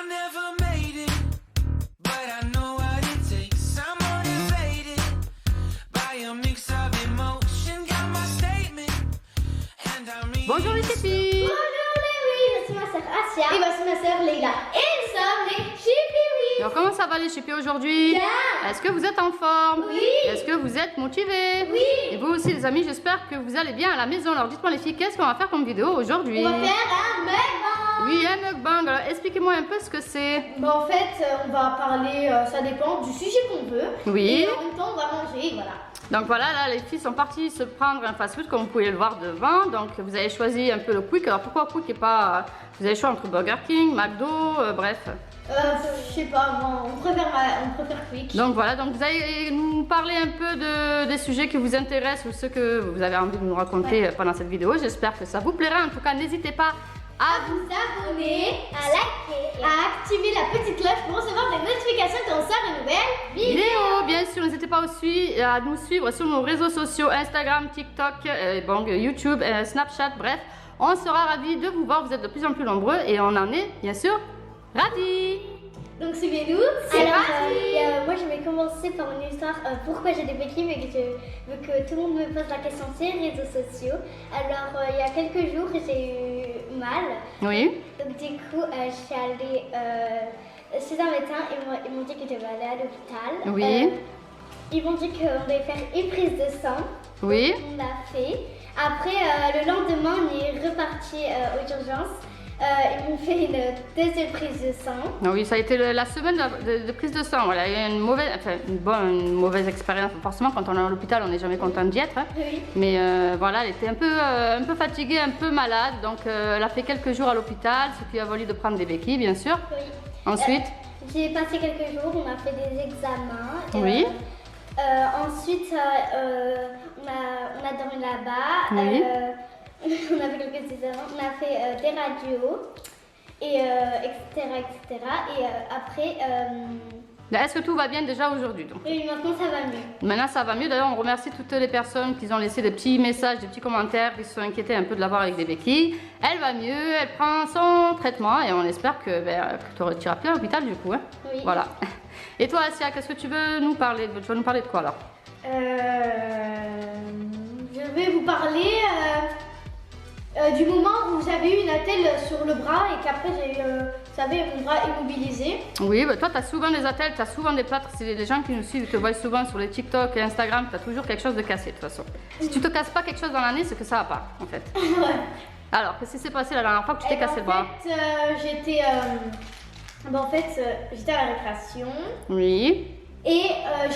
I never made it, but I know what it takes. I'm motivated by a mix of emotion. Got my statement, and I'm Bonjour les filles. Bonjour les oui, voici ma sœur Asia et voici ma sœur Leila. Et nous sommes les Chipiwi. Alors comment ça va les chippies aujourd'hui? Bien. Est-ce que vous êtes en forme? Oui. Est-ce que vous êtes motivés? Oui. Et vous aussi les amis, j'espère que vous allez bien à la maison. Alors dites-moi les filles, qu'est-ce qu'on va faire comme vidéo aujourd'hui? On va faire un mukbang. Oui, un mukbang. Alors expliquez-moi un peu ce que c'est. Bon, en fait, on va parler, ça dépend du sujet qu'on veut. Oui. Et en même temps, on va manger, voilà. Donc voilà, là les filles sont parties se prendre un fast-food comme vous pouvez le voir devant. Donc vous avez choisi un peu le quick. Alors pourquoi quick et pas... Vous avez le choix entre Burger King, McDo, bref. Je sais pas, moi, on préfère quick. Donc voilà, donc vous allez nous parler un peu des sujets qui vous intéressent ou ceux que vous avez envie de nous raconter pendant cette vidéo. J'espère que ça vous plaira. En tout cas, n'hésitez pas À vous abonner, à liker et à activer la petite cloche pour recevoir des notifications quand on sort une nouvelle vidéo. Bien sûr, n'hésitez pas aussi à nous suivre sur nos réseaux sociaux, Instagram, TikTok, YouTube, Snapchat, bref. On sera ravis de vous voir, vous êtes de plus en plus nombreux et on en est bien sûr ravis. Donc suivez-nous, c'est alors parti. moi je vais commencer par une histoire pourquoi j'ai des béquilles, mais que je veux que tout le monde me pose la question sur les réseaux sociaux. Alors il y a quelques jours j'ai eu mal. Oui. Donc du coup je suis allée chez un médecin et ils m'ont dit que je devais aller à l'hôpital. Oui. Ils m'ont dit qu'on devait faire une prise de sang. Oui. On l'a fait. Après le lendemain on est reparti aux urgences. Ils m'ont fait une deuxième prise de sang. Oui, ça a été la semaine de prise de sang. Voilà, il y a une mauvaise expérience. Forcément, quand on est à l'hôpital, on n'est jamais content d'y être. Hein. Oui. Mais voilà, elle était un peu fatiguée, un peu malade. Donc, elle a fait quelques jours à l'hôpital, ce qui a valu de prendre des béquilles, bien sûr. Oui. Ensuite, J'ai passé quelques jours, on a fait des examens. Oui. Ensuite, on a dormi là-bas. Oui. On a fait quelques examens, on a fait des radios, et etc. Et après, est-ce que tout va bien déjà aujourd'hui donc? et maintenant ça va mieux. Maintenant, ça va mieux. D'ailleurs, on remercie toutes les personnes qui ont laissé des petits messages, des petits commentaires, qui se sont inquiétés un peu de l'avoir avec des béquilles. Elle va mieux, elle prend son traitement et on espère que tu ne iras plus à l'hôpital du coup. Hein. Oui. Voilà. Et toi, Asia, qu'est-ce que tu veux nous parler? Tu vas nous parler de quoi alors? Je vais vous parler du moment où j'avais eu une attelle sur le bras et qu'après j'ai eu, vous savez, mon bras immobilisé. Oui, bah toi, tu as souvent des attelles, tu as souvent des plâtres. C'est les gens qui nous suivent, te voient souvent sur les TikTok et Instagram, tu as toujours quelque chose de cassé de toute façon. Si tu te casses pas quelque chose dans l'année, c'est que ça va pas, en fait. Ouais. Alors, qu'est-ce qui s'est passé la dernière fois que tu t'es cassé le bras? En fait, j'étais j'étais à la récréation. Oui. Et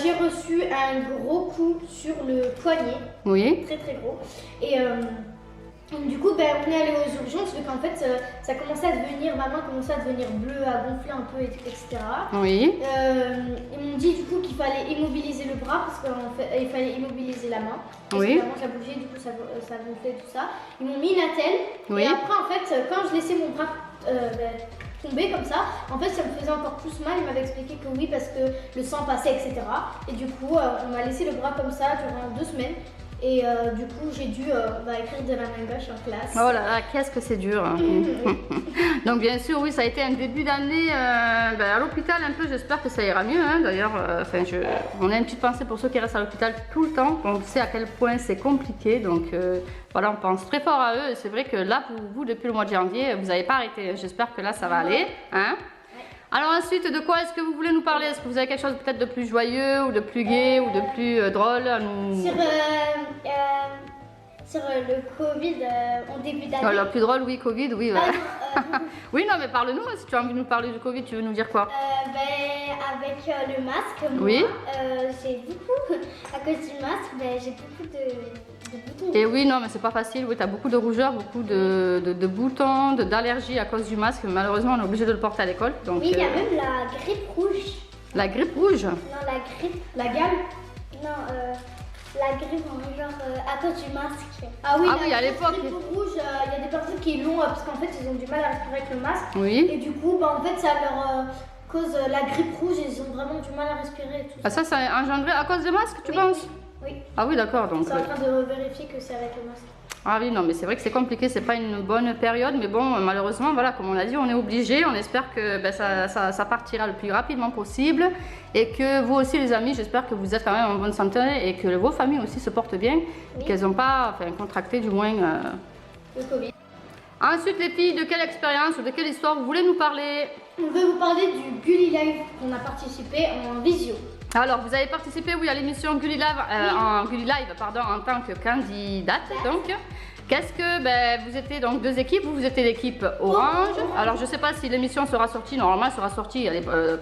j'ai reçu un gros coup sur le poignet, Oui. très très gros. Et du coup, on est allé aux urgences, vu qu'en fait, ça commençait à devenir, ma main commençait à devenir bleue, à gonfler un peu, etc. Oui. Ils m'ont dit du coup qu'il fallait immobiliser le bras, parce qu'il fallait immobiliser la main. Parce Oui. que la main, ça bougeait, du coup, ça gonflait, tout ça. Ils m'ont mis une attelle. Oui. Et après, en fait, quand je laissais mon bras tomber comme ça, en fait ça me faisait encore plus mal. Il m'avait expliqué que oui, parce que le sang passait, etc. Et du coup on m'a laissé le bras comme ça durant 2 semaines. Et du coup j'ai dû écrire de la main gauche en classe. Oh là là, qu'est-ce que c'est dur. Hein. Donc bien sûr, oui, ça a été un début d'année à l'hôpital un peu. J'espère que ça ira mieux. Hein. D'ailleurs, on a une petite pensée pour ceux qui restent à l'hôpital tout le temps. On sait à quel point c'est compliqué. Donc voilà, on pense très fort à eux. Et c'est vrai que là, vous, depuis le mois de janvier, vous n'avez pas arrêté. J'espère que là, ça va aller. Hein. Alors ensuite, de quoi est-ce que vous voulez nous parler? Est-ce que vous avez quelque chose peut-être de plus joyeux ou de plus gai ou de plus drôle à nous... Sur le Covid en début d'année. Le plus drôle, oui, Covid, oui. Oui, non, mais parle-nous, si tu as envie de nous parler du Covid, tu veux nous dire quoi? Avec le masque, moi, Oui. j'ai beaucoup, à cause du masque, j'ai beaucoup de boutons. Et oui, non, mais c'est pas facile, oui, tu as beaucoup de rougeur, beaucoup de boutons, d'allergies à cause du masque. Malheureusement, on est obligé de le porter à l'école. Oui, il y a même la grippe rouge. La grippe rouge? Non, la grippe. La gale? Non, la grippe, genre à cause du masque. Ah oui, à l'époque. La grippe rouge, il y a des personnes qui l'ont parce qu'en fait ils ont du mal à respirer avec le masque. Oui. Et du coup, en fait, ça leur cause la grippe rouge et ils ont vraiment du mal à respirer. Et tout ça. Ça a engendré à cause du masque, tu penses? Oui. Ah oui, d'accord. Donc. Je suis en train de vérifier que c'est avec le masque. Ah oui, non, mais c'est vrai que c'est compliqué, c'est pas une bonne période, mais bon, malheureusement, voilà, comme on a dit, on est obligé. On espère que ben, ça partira le plus rapidement possible et que vous aussi, les amis, j'espère que vous êtes quand même en bonne santé et que vos familles aussi se portent bien, qu'elles n'ont pas contracté du moins le Covid. Ensuite, les filles, de quelle expérience ou de quelle histoire vous voulez nous parler? On veut vous parler du Gulli Live qu'on a participé en visio. Alors, vous avez participé, oui, à l'émission Gulli Live, en tant que candidate, donc. Qu'est-ce que, ben, vous étiez donc deux équipes, vous étiez l'équipe Orange. Alors, je ne sais pas si l'émission sera sortie, normalement elle sera sortie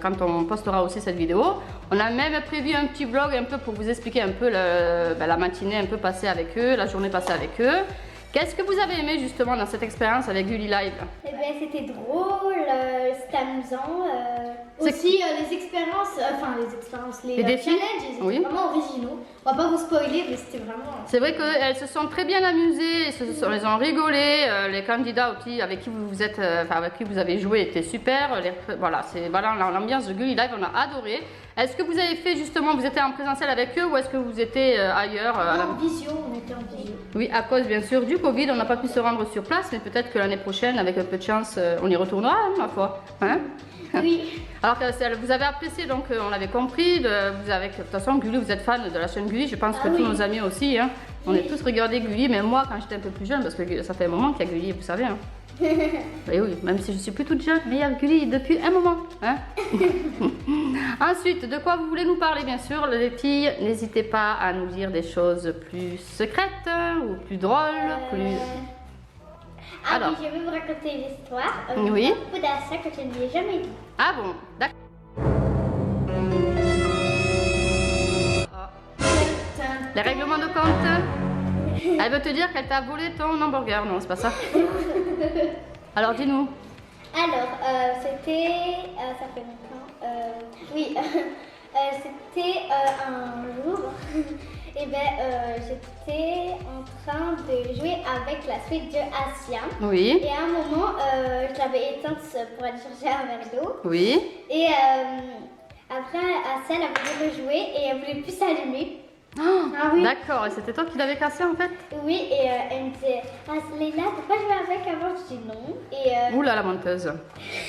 quand on postera aussi cette vidéo. On a même prévu un petit vlog un peu pour vous expliquer un peu la matinée un peu passée avec eux, la journée passée avec eux. Qu'est-ce que vous avez aimé justement dans cette expérience avec Gulli Live? Eh bien, c'était drôle, c'était amusant. Aussi, les expériences, les défis, challenges, ils étaient vraiment originaux. On va pas vous spoiler, mais c'était vraiment... C'est vrai qu'elles se sont très bien amusées, elles ont rigolé. Les candidats aussi avec qui avec qui vous avez joué étaient super. Voilà, l'ambiance de Gulli Live, on a adoré. Est-ce que vous avez fait justement, vous étiez en présentiel avec eux ou est-ce que vous étiez ailleurs En visio, on était en visio. Oui, à cause bien sûr du Covid, on n'a pas pu se rendre sur place, mais peut-être que l'année prochaine, avec un peu de chance, on y retournera, ma foi. Hein? Oui. Alors que vous avez apprécié, donc on l'avait compris, de toute façon Gulli, vous êtes fan de la chaîne Gulli, je pense que tous nos amis aussi, hein. On est tous regardés Gulli, mais moi quand j'étais un peu plus jeune, parce que ça fait un moment qu'il y a Gulli, vous savez. Hein. Et oui, même si je suis plus toute jeune, mais il y a Gulli depuis un moment. Hein. Ensuite, de quoi vous voulez nous parler, bien sûr, les filles, n'hésitez pas à nous dire des choses plus secrètes ou plus drôles, plus... Alors, oui, je vais vous raconter une histoire. Oui. Beaucoup d'achat que je ne lui ai jamais dit. Ah bon, d'accord. Les règlements de compte. Elle veut te dire qu'elle t'a volé ton hamburger. Non, c'est pas ça. Alors, dis-nous. Alors, c'était... ça fait longtemps. Oui, c'était un jour... Et j'étais en train de jouer avec la Switch de Asia. Oui. Et à un moment, je l'avais éteinte pour aller chercher un verre d'eau. Oui. Et après, Asia, elle voulait rejouer et elle voulait plus s'allumer. Oh, ah oui. D'accord, et c'était toi qui l'avais cassé en fait? Oui, et elle me disait, Leïla, t'as pas joué avec avant? Je dis non. Oula, la menteuse.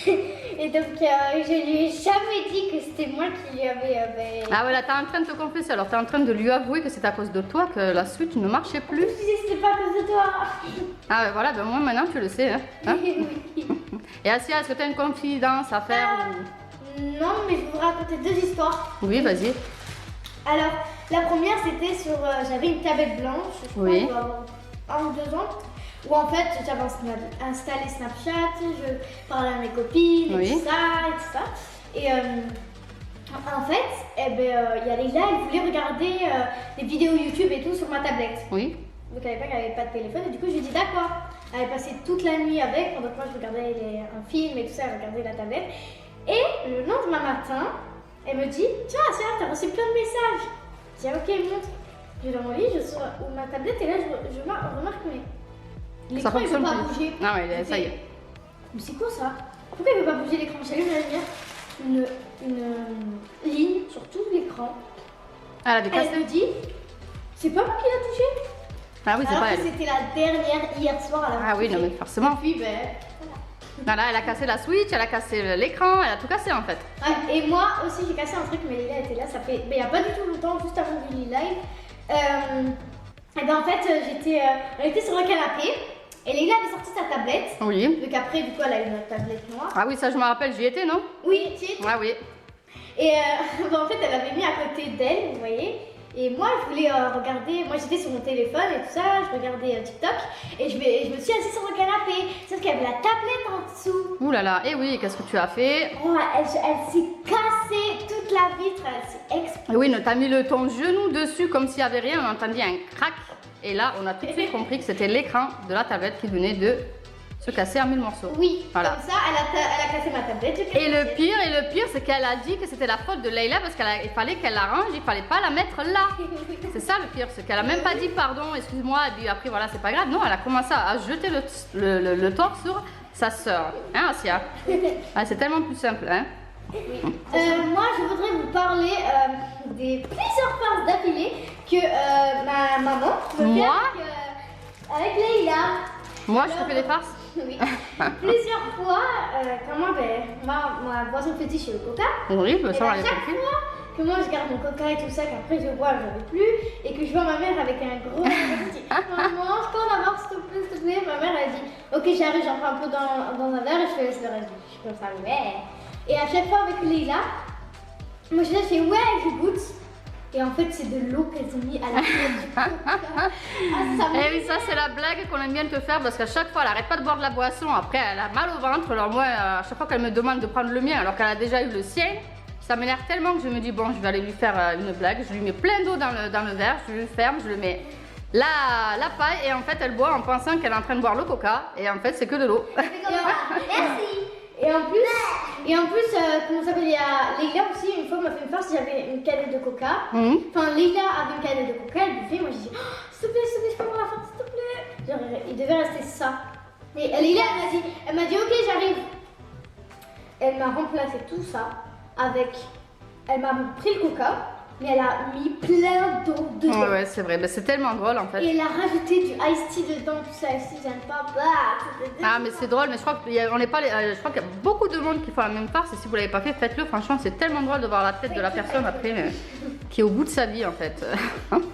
Et donc, je lui ai jamais dit que c'était moi qui lui avais... Ah ouais, là, t'es en train de te confesser, alors t'es en train de lui avouer que c'est à cause de toi que la Switch ne marchait plus. Je disais, c'était pas à cause de toi. Ah ouais, voilà, ben moi maintenant tu le sais. Hein. Oui. Et Asia, est-ce que t'as une confidence à faire Non, mais je vais vous raconter deux histoires. Oui, vas-y. Alors, la première, c'était sur... j'avais une tablette blanche, je crois qu'il doit avoir 1 ou 2 ans, où en fait, j'avais installé Snapchat, je parlais à mes copines, et tout ça. Et en fait, il y a Leïla, elle voulait regarder des vidéos YouTube et tout sur ma tablette. Oui. Donc à l'époque, elle n'avait pas de téléphone, et du coup, je lui ai dit d'accord. Elle avait passé toute la nuit avec, pendant que moi, je regardais un film et tout ça, elle regardait la tablette. Et le lendemain matin, elle me dit, tiens, Asia, t'as reçu plein de messages. Je dis, ok, montre. Je vais dans mon lit, je sors ma tablette et là, je remarque que l'écran ne veut pas bouger. Ah ouais, ça y est. Mais c'est quoi ça? Pourquoi il ne veut pas bouger l'écran? J'allume la lumière, une ligne sur tout l'écran. Elle me dit, c'est pas moi qui l'ai touché. Ah oui, c'est pas elle. C'était la dernière hier soir. Ah oui, non mais forcément. Et puis, voilà, elle a cassé la Switch, elle a cassé l'écran, elle a tout cassé en fait. Ouais, et moi aussi j'ai cassé un truc, mais Leïla était là, ça fait, il n'y a pas du tout longtemps, juste avant Gulli Live. Et en fait, on était sur le canapé, et Leïla avait sorti sa tablette. Oui. Donc après, du coup, elle a une tablette noire. Ah oui, ça je me rappelle, j'y étais, non? Oui, tu y étais. Ah oui. Et en fait, elle avait mis à côté d'elle, vous voyez. Et moi, je voulais regarder, moi j'étais sur mon téléphone et tout ça, je regardais TikTok et je me suis assise sur le canapé, sauf qu'il y avait la tablette en dessous. Ouh là là, et oui, qu'est-ce que tu as fait? Oh, elle s'est cassée, toute la vitre, elle s'est explosée. Et oui, t'as mis ton genou dessus comme s'il n'y avait rien, on entendit un crack. Et là, on a tout de suite compris que c'était l'écran de la tablette qui venait de se casser en 1000 morceaux. Oui, voilà. Comme ça, elle a cassé ma tablette. Et le pire, c'est qu'elle a dit que c'était la faute de Leïla parce qu'il fallait qu'elle la range, il fallait pas la mettre là. C'est ça le pire, c'est qu'elle a même pas dit pardon, excuse-moi, et puis après voilà, c'est pas grave. Non, elle a commencé à jeter le tort sur sa sœur. Hein, Asia? Ah, c'est tellement plus simple, hein? Oui. Moi, je voudrais vous parler des plusieurs phases d'affilée que ma maman me fait Avec Leïla. Moi, je te fais des farces. Oui. Plusieurs fois, quand moi, ma boisson fétiche c'est le coca. Oui, bah, Et ça, on à l'avait chaque compris. fois que moi je garde mon coca et tout ça, qu'après je bois, j'en veux plus, et que je vois ma mère avec un gros je dis maman, je peux en avoir s'il te plaît. Ma mère elle dit ok j'arrive, j'en prends un peu dans un verre et je te laisse le reste. Je suis comme ça, ouais. Et à chaque fois avec Leïla, moi je fais ouais, je goûte. Et en fait c'est de l'eau qu'elles ont mis à la place du coca. Ah, ça Et oui, ça c'est la blague qu'on aime bien te faire parce qu'à chaque fois elle arrête pas de boire de la boisson, après elle a mal au ventre. Alors moi, à chaque fois qu'elle me demande de prendre le mien alors qu'elle a déjà eu le sien, ça m'énerve tellement que je me dis bon, je vais aller lui faire une blague. Je lui mets plein d'eau dans le verre, je le ferme, je le mets la paille et en fait elle boit en pensant qu'elle est en train de boire le coca et en fait c'est que de l'eau. Merci. Et en plus, comment ça s'appelle, il y a Leïla aussi, une fois m'a fait une farce, j'avais une canette de coca. Enfin, Leïla avait une canette de coca, elle buvait, moi j'ai dit, oh, s'il te plaît, je peux avoir la farce, s'il te plaît. Genre, il devait rester ça. Et Leïla, elle m'a dit, ok, j'arrive. Elle m'a remplacé tout ça avec, elle m'a pris le coca, mais elle a mis plein d'eau dedans. Ouais, c'est vrai, mais c'est tellement drôle en fait. Et elle a rajouté du iced tea dedans, tout ça, iced tea, j'aime pas. Ah mais c'est drôle, mais je crois qu'il y a beaucoup de monde qui font la même farce et si vous l'avez pas fait, faites-le. Franchement, c'est tellement drôle de voir la tête de la personne après qui est au bout de sa vie en fait.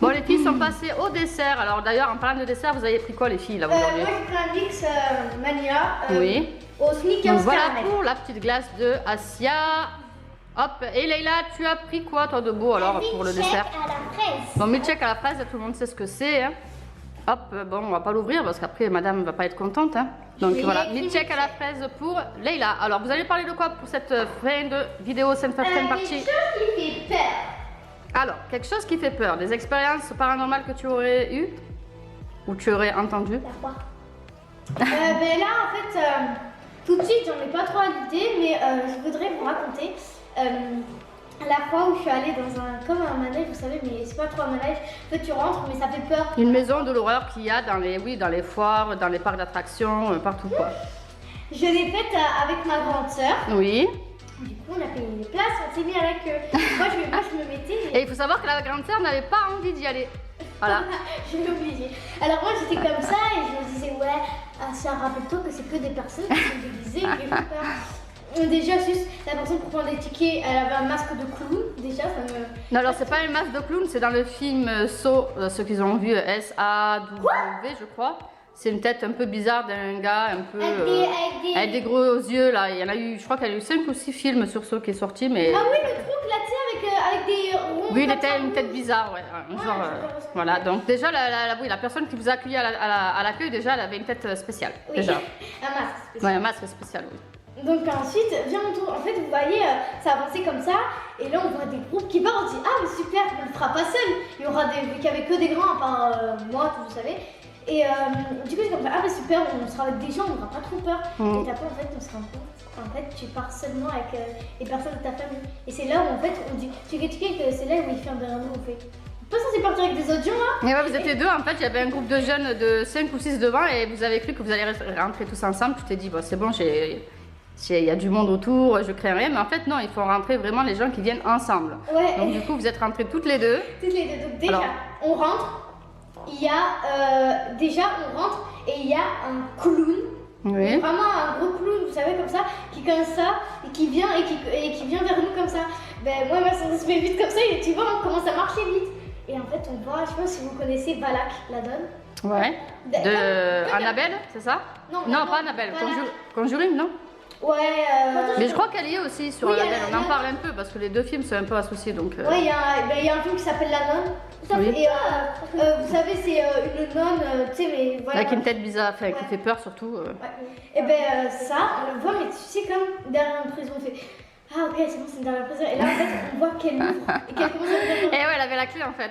Bon, les filles sont passées au dessert. Alors d'ailleurs, en parlant de dessert, vous avez pris quoi les filles là aujourd'hui? Moi j'ai pris un mix Mania Oui. au Snickers Donc voilà caramel. pour la petite glace de Asia. Hop, et Leïla, tu as pris quoi toi de beau alors pour le dessert? À la fraise. Bon, milkshake à la fraise, tout le monde sait ce que c'est. Hein. Hop, bon, on va pas l'ouvrir parce qu'après madame va pas être contente. Hein. Donc Oui, voilà, écrit milkshake à la fraise pour Leïla. Alors, vous allez parler de quoi pour cette fin de vidéo Sainte Quelque partie? chose qui fait peur. Alors, quelque chose qui fait peur, des expériences paranormales que tu aurais eues ou tu aurais entendues? La quoi Ben là en fait, tout de suite j'en ai pas trop à l'idée, mais je voudrais vous raconter la fois où je suis allée comme un manège, vous savez, mais c'est pas trop un manège. En fait, tu rentres, mais ça fait peur. Une maison de l'horreur qu'il y a dans les foires, dans les parcs d'attractions, partout quoi. Je l'ai faite avec ma grande sœur. Oui. Du coup, on a payé les places, on s'est mis à la queue. Moi, je me mettais. Et il faut savoir que la grande sœur n'avait pas envie d'y aller. Voilà. Je l'ai obligée. Alors moi, j'étais comme ça et je me disais, ouais, ça rappelle-toi que c'est que des personnes qui sont déguisées, qui font peur. Déjà, juste la personne pour prendre des tickets, elle avait un masque de clown. Déjà, ça me. Non, alors c'est pas un masque de clown, c'est dans le film Saw, ceux qui ont vu S-A-W, je crois. C'est une tête un peu bizarre d'un gars, un peu. Avec des gros yeux là. Il y en a eu, je crois qu'il y a eu 5 ou 6 films sur Saw qui est sorti, mais. Ah oui, le truc là, tu sais, avec des ronds. Oui, il comme était ça, une tête bizarre, ouais. Genre, voilà, donc déjà, la personne qui vous a accueilli à l'accueil, déjà, elle avait une tête spéciale. Oui, Déjà. un masque spécial. Ouais, un masque spécial, oui. Donc ensuite, vient mon tour. En fait, vous voyez, ça avançait comme ça. Et là, on voit des groupes qui partent. On se dit, ah, mais super, on ne fera pas seul. Il y aura vu qu'il n'y avait que des grands, à part moi, tout, vous savez. Et du coup, j'ai comme ça, ah, mais super, on sera avec des gens, on n'aura pas trop peur. Et après, en fait, on se rend compte. En fait, tu pars seulement avec les personnes de ta famille. Et c'est là où, en fait, on dit, tu que c'est là où il fait un derrière nous, on fait. Pas censé partir avec des autres gens, hein. Mais ouais, vous étiez deux, en fait, il y avait un groupe de jeunes de 5 ou 6 devant et vous avez cru que vous allez rentrer tous ensemble. Tu t'es dit, bon, c'est bon, il y a du monde autour, je crains rien, mais en fait non, il faut rentrer vraiment les gens qui viennent ensemble. Ouais. Donc du coup vous êtes rentrés toutes les deux. Toutes les deux. Donc déjà, Alors. on rentre, il y a on rentre et il y a un clown. Oui. Vraiment un gros clown, vous savez, comme ça, qui est comme ça, et qui vient qui vient vers nous comme ça. Ben moi, ça se fait vite comme ça, et tu vois, on commence à marcher vite. Et en fait, on voit, je sais pas si vous connaissez Balak, la donne. Ouais. De Annabelle, c'est ça? Non, pas Annabelle. Balak. Conjuring, non? Ouais. Mais je crois qu'elle y est aussi sur Oui, Annabelle. elle- On en parle un peu parce que les deux films sont un peu associés, donc. Ouais, il y a un film qui s'appelle La Nonne. Oui. Et vous savez, c'est une nonne, tu sais, mais voilà. Avec une tête bizarre, enfin, qui Ouais. fait peur surtout. Ouais. Et ben ça, on le voit, mais tu sais, comme derrière une prison, on fait ah ok, c'est bon, c'est derrière la prison. Et là, en fait, on voit qu'elle ouvre et qu'elle commence à Et ouvrir. ouais, elle avait la clé en fait.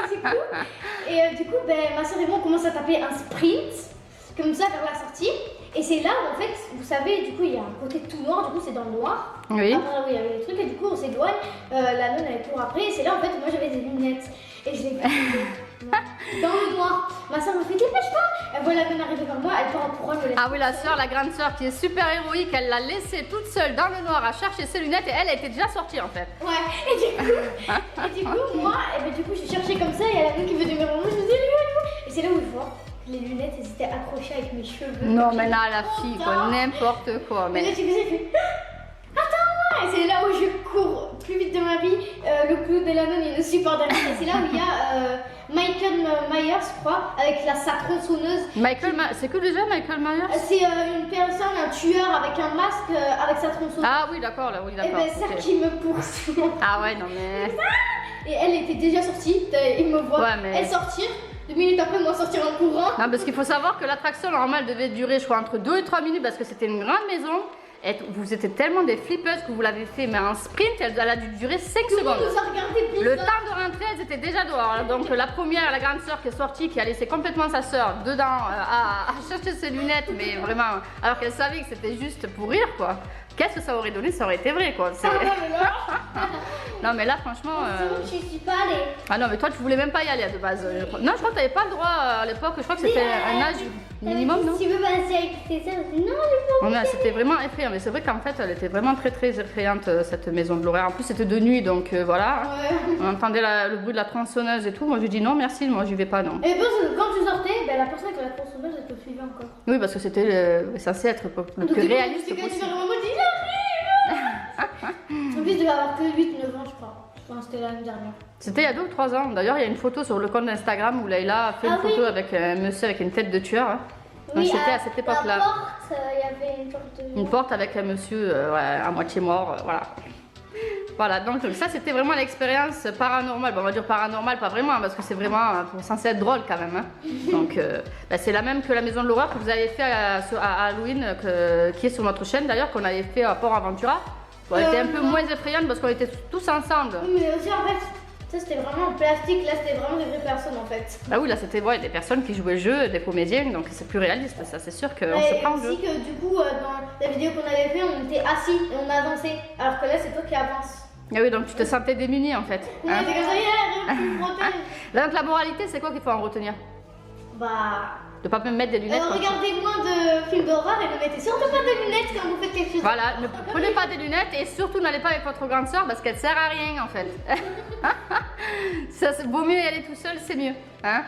C'est cool. Et du coup, ben, ma soeur et moi, on commence à taper un sprint, comme ça, vers la sortie. Et c'est là où, en fait, vous savez, du coup, il y a un côté tout noir, du coup, c'est dans le noir. Oui. Après, là où il y avait les trucs, et du coup, on s'éloigne. La nonne, elle court après. Et c'est là, en fait, moi, j'avais des lunettes. Et je l'ai vu dans le noir. Ma soeur me fait dépêche-toi. Elle voit la nonne arriver vers moi, elle part en courant, je laisse. Ah oui, la sœur, la grande sœur qui est super héroïque, elle l'a laissée toute seule dans le noir à chercher ses lunettes et elle était déjà sortie en fait. Ouais, et du coup, moi, et ben, du coup, j'ai cherché comme ça, et il y a la nonne qui veut devenir moi, je me dis, elle est où, elle est où. Et c'est là où je vois les lunettes, elles étaient accrochées avec mes cheveux. Non, mais là, la fille, quoi, n'importe quoi. Mais là, Mais... tu faisais, attends-moi! Et c'est là où je cours plus vite de ma vie. Le clou de la nonne, il ne suit pas derrière. Et c'est là où il y a Michael Myers, je crois, avec sa tronçonneuse. C'est que déjà Michael Myers? C'est une personne, un tueur avec un masque, avec sa tronçonneuse. Ah oui, d'accord, là, oui, Et d'accord. ben, ça ok. qui me poursuit. Ah ouais, non, mais... Et elle était déjà sortie. Il me voit Ouais, mais- elle sortir. 2 minutes après, moi sortir en courant. Non, parce qu'il faut savoir que l'attraction normale devait durer, je crois, entre 2 et 3 minutes parce que c'était une grande maison. Et vous étiez tellement des flippeuses que vous l'avez fait, mais en sprint, elle a dû durer 5 Tout le monde secondes. nous a regardé bizarre. Le temps de rentrer, elles étaient déjà dehors. Donc la première, la grande sœur qui est sortie, qui a laissé complètement sa sœur dedans à chercher ses lunettes, mais vraiment, alors qu'elle savait que c'était juste pour rire, quoi. Qu'est-ce que ça aurait donné? Ça aurait été vrai, quoi. Ah, non, mais là, Non, mais là, franchement... je suis pas allée. Ah non, mais toi, tu voulais même pas y aller de base. Non, je crois que t'avais pas le droit à l'époque. Je crois que c'était un âge minimum, non? Si tu veux passer avec tes sœurs, je dis non, j'ai pas. Ouais, c'était vraiment effrayant, mais c'est vrai qu'en fait elle était vraiment très effrayante cette maison de l'horreur. En plus c'était de nuit donc voilà, Ouais. on entendait le bruit de la tronçonneuse et tout. Moi je dis non merci, moi j'y vais pas non. Et quand tu sortais, ben, la personne avec la tronçonneuse, elle te suivait encore. Oui parce que c'était censé être le plus réaliste possible. En plus, je devais avoir que 8-9 ans, je crois. Enfin, c'était l'année dernière. C'était il y a 2 ou 3 ans. D'ailleurs il y a une photo sur le compte d'Instagram où Laïla a fait une Ah photo oui. avec un monsieur avec une tête de tueur. Hein. Donc c'était à cette époque-là. La porte, il y avait une porte de... Une porte avec un monsieur ouais, à moitié mort, voilà. Voilà, donc ça c'était vraiment l'expérience paranormale. Bon, on va dire paranormale, pas vraiment, parce que c'est vraiment censé être drôle quand même. Hein. Donc bah, c'est la même que la maison de l'horreur que vous avez fait à Halloween, qui est sur notre chaîne d'ailleurs, qu'on avait fait à Port Aventura. Bon, elle était un peu moins effrayante parce qu'on était tous ensemble. Oui, mais aussi en fait, ça c'était vraiment en plastique, là c'était vraiment des vraies personnes en fait. Bah oui, là c'était ouais, des personnes qui jouaient le jeu, des comédiens, donc c'est plus réaliste, ça c'est sûr qu'on se prend au jeu. aussi que du coup, dans la vidéo qu'on avait fait, on était assis et on avançait, alors que là c'est toi qui avances. Ah oui, donc tu te sentais démunie en fait. Ouais, Hein. c'est comme ça, tu me protèges. Donc la moralité, c'est quoi qu'il faut en retenir? Bah. De pas me mettre des lunettes comme ça. Regardez moins de films d'horreur et ne mettez surtout pas de lunettes quand vous faites quelque chose. Voilà, ne prenez pas des lunettes et surtout n'allez pas avec votre grande soeur parce qu'elle sert à rien en fait. Ça, vaut mieux y aller tout seul, c'est mieux. Hein.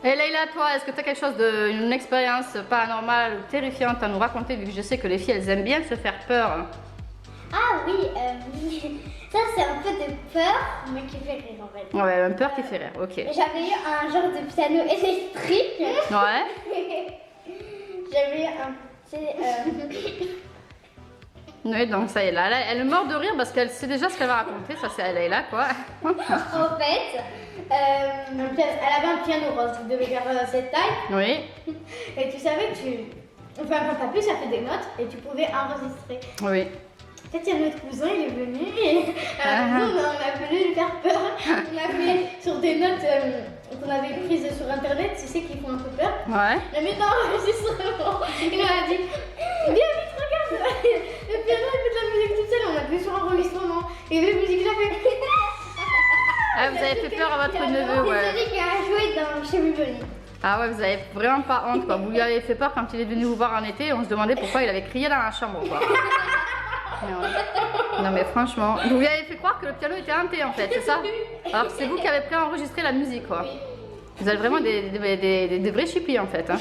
Et Leïla, toi, est-ce que tu as quelque chose une expérience paranormale ou terrifiante à nous raconter vu que je sais que les filles elles aiment bien se faire peur? Ah oui, ça c'est un peu de peur, mais qui fait rire en fait. Ouais, une peur qui fait rire, ok. J'avais eu un genre de piano électrique. Ouais. J'avais eu un. Oui, donc ça y est, là, elle est morte de rire parce qu'elle sait déjà ce qu'elle va raconter, ça c'est Leïla quoi. En fait, elle avait un piano rose, vous devez faire cette taille. Oui, Et tu savais que enfin, quand t'appuies, ça fait des notes et tu pouvais enregistrer. oui. En fait, il y a notre cousin, il est venu et on a voulu lui faire peur. On a fait sur des notes qu'on avait prises sur internet, tu sais, qui font un peu peur. Ouais. Il a mis dans l'enregistrement. Il m'a dit viens vite, regarde, le piano il fait de la musique toute seule. On a appuyé sur enregistrement et la musique j'avais. Ah, vous avez fait peur à votre neveu, ouais. C'est celui qui a joué dans chez Buboni. Ah ouais, vous avez vraiment pas honte quoi. Vous lui avez fait peur quand il est venu vous voir en été et on se demandait pourquoi il avait crié dans la chambre quoi. Non mais franchement, vous lui avez fait croire que le piano était hanté en fait, c'est ça? Alors que c'est vous qui avez préenregistré la musique quoi. Vous êtes vraiment des vrais chippies en fait. Hein.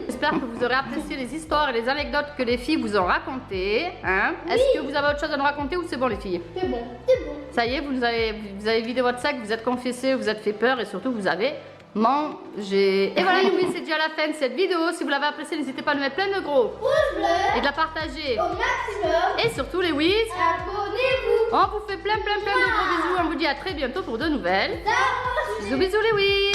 J'espère que vous aurez apprécié les histoires et les anecdotes que les filles vous ont racontées. Hein. Est-ce que vous avez autre chose à nous raconter ou c'est bon les filles? C'est bon, c'est bon. Ça y est, vous avez vidé votre sac, vous êtes confessé, vous êtes fait peur et surtout vous avez mangé. Et voilà les oui, c'est déjà la fin de cette vidéo. Si vous l'avez appréciée, n'hésitez pas à nous mettre plein de gros Pouce bleu et de la partager. au maximum. Et surtout les oui, Abonnez-vous. on vous fait plein de gros bisous. On vous dit à très bientôt pour de nouvelles. Ciao. Bisous bisous les oui.